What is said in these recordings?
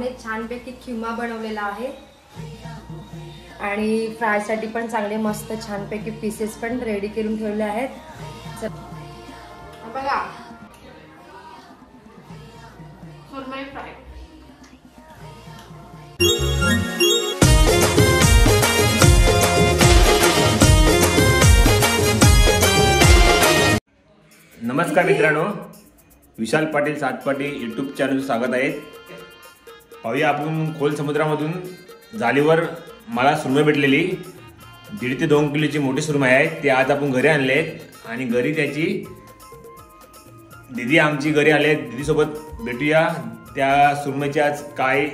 भाऊने छानपैकी खिमा बनवलेला आहे आणि फ्रायसाठी पण चांगले मस्त छानपैकी पीसेस पण रेडी करून ठेवले आहेत। बघा सुरमई फ्राय। नमस्कार मित्रांनो, विशाल पाटील सातपाटी यूट्यूब चॅनलवर स्वागत आहे। पाहूया आपण खोल समुद्रामधून जाळीवर मला सुरमई भेटलेली 1.5 ते 2 किलोची मोठी सुरमई आहे। ते आज आपण घरी आणले आहेत आणि घरी त्याची दीदी आमची घरी आले आहेत। दीदी सोबत भेटूया, त्या सुरमईची आज काय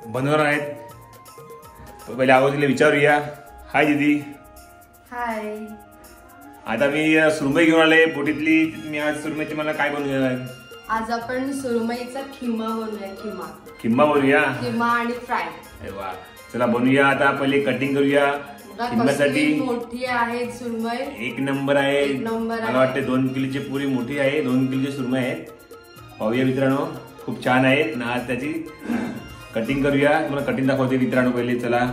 बनवणार आहेत पहिले आवाजला विचारूया। हाय दीदी। हाय। आता मी सुरमई घेऊन आले बोटीतली। मी आज सुरमईची मला काय बनवूया? आज आपण सुरमईचा खिमा बनवूया। खिमा बनवूया, खिमा आणि फ्राय। अरे वा, चला बनवूया। आता पहिले कटिंग करूया। खिम्यासाठी मोठी आहे सुरमई, एक नंबर आहे। मला वाटते 2 किलोची पुरी मोठी आहे। 2 किलोची सुरमई आहे। पाहूया मित्रांनो, खूप छान आहे ना। आज त्याची कटिंग करूया, तुम्हाला कटिंग दाखवते मित्रांनो पहिले। चला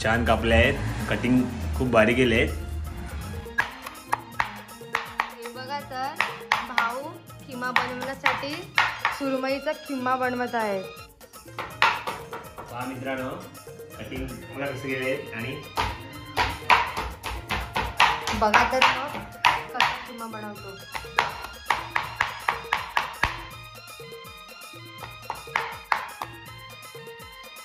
छान कापले आहेत, कटिंग खूप भारी केले आहेत। बघा तर भाऊ खिमा बनवण्यासाठी सुरमईचा खिमा बनवत आहे। पहा मित्रांनो, कटिंग मला कसं केले आणि बघा तर मग कसा खिमा बनवतो।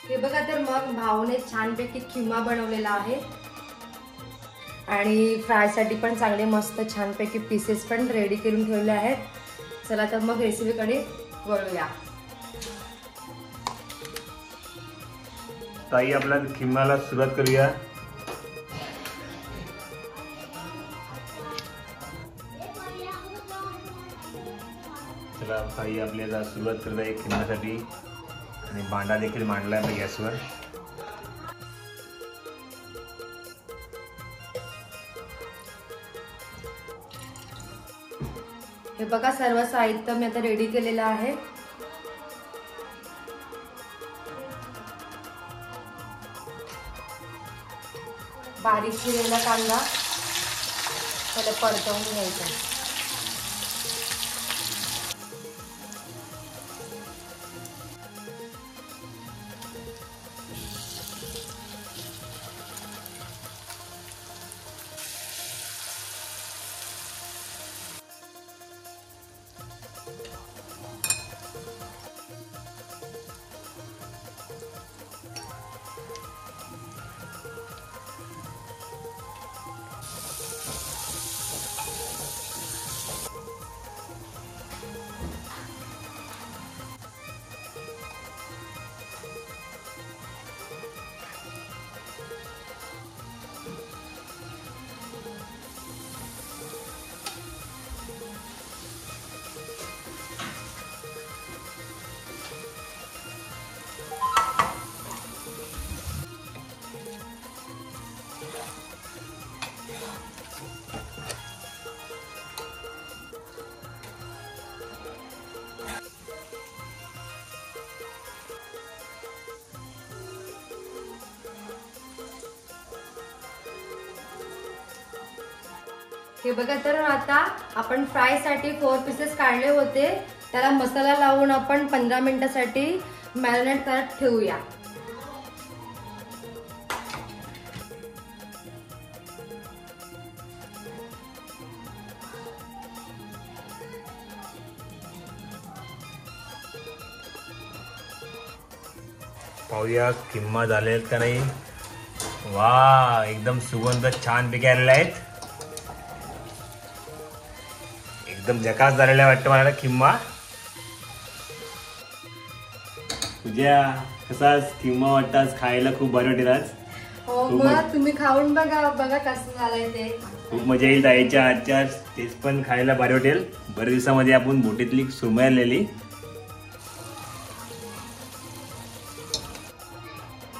हे बघा तर मग भाऊने छानपैकी खिमा बनवलेला आहे आणि फ्रायसाठी पण चांगले मस्त छानपैकी पीसेस पण रेडी करून ठेवले आहेत। चला तर मग रेसिपीकडे वळूया। ताई आपला खिम्याला सुरुवात करूया। चला ताई आपल्याला सुरुवात करत आहे खिम्यासाठी आणि भांडा देखील मांडला आहे गॅसवर। हे बघा सर्व साहित्य मी आता रेडी केलेलं आहे। बारीक चिरलेला कांदा त्याला परतवून घ्यायचा। हे बघा तर आता आपण फ्राय साठी 4 पीसेस काढले होते, त्याला मसाला लावून आपण 15 मिनिटांसाठी मॅरिनेट करत ठेवूया। पाहूया खिमा झाले का नाही। वा, एकदम सुगंध छान पैकी आलेला आहे। एकदम झकास झालेला वाटतं मला खिमा। तुझ्या कसाच खिमा वाटताच खायला खूप भारी वाटेल आज। हो, मला तुम्ही खाऊन बघा बघा कसं झालंय ते। खूप मजा येईल ताईच्या आजच्या तेच पण खायला भारी वाटेल। बरेच दिवसामध्ये आपण बोटीतली सुरमई आणलेली।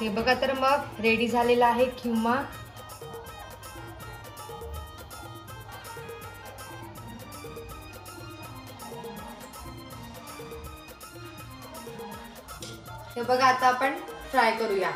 हे बघा तर मग रेडी झालेला आहे किमा. हे बघा आता आपण फ्राय करूया.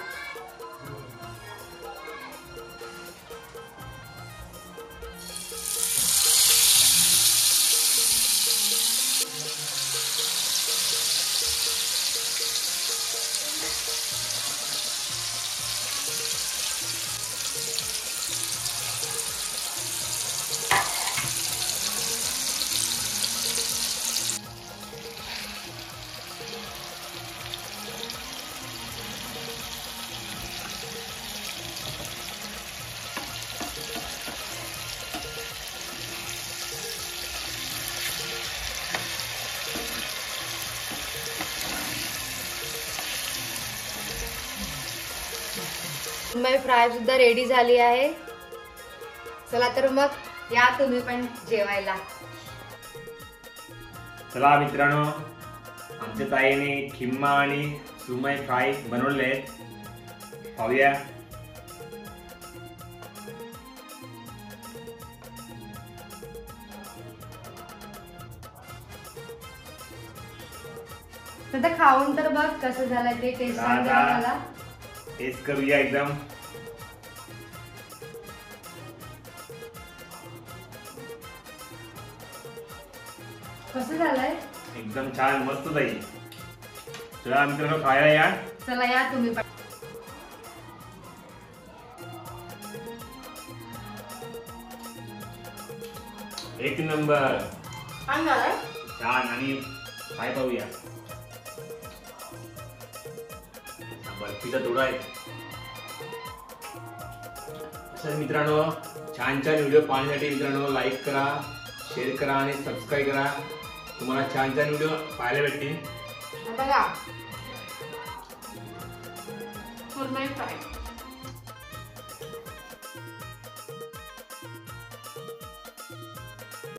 सुरमई फ्राय सुद्धा रेडी झाली आहे. चला तर मग या तुम्ही पण जेवायला. चला मित्रांनो, आमच्या ताईने खिम्मा आणि सुरमई फ्राय बनवले आहेत. पाहूया. आता खाऊन तर बघ कसं झालं ते. टेस्ट मला टेस्ट करूया एकदम. कसं झालंय? एकदम छान मस्त ताई. चला मित्रांनो खायला या. चला या तुम्ही पण. एक नंबर. छान झालंय. छान. आणि काय पाहूया. बर्फीचा तुडा आहे. तर मित्रांनो, छान छान व्हिडिओ पाहण्यासाठी मित्रांनो लाईक करा, शेअर करा आणि सबस्क्राईब करा. तुम्हाला छान छान व्हिडिओ पाहायला भेटतील. बघा सुरमई फ्राय.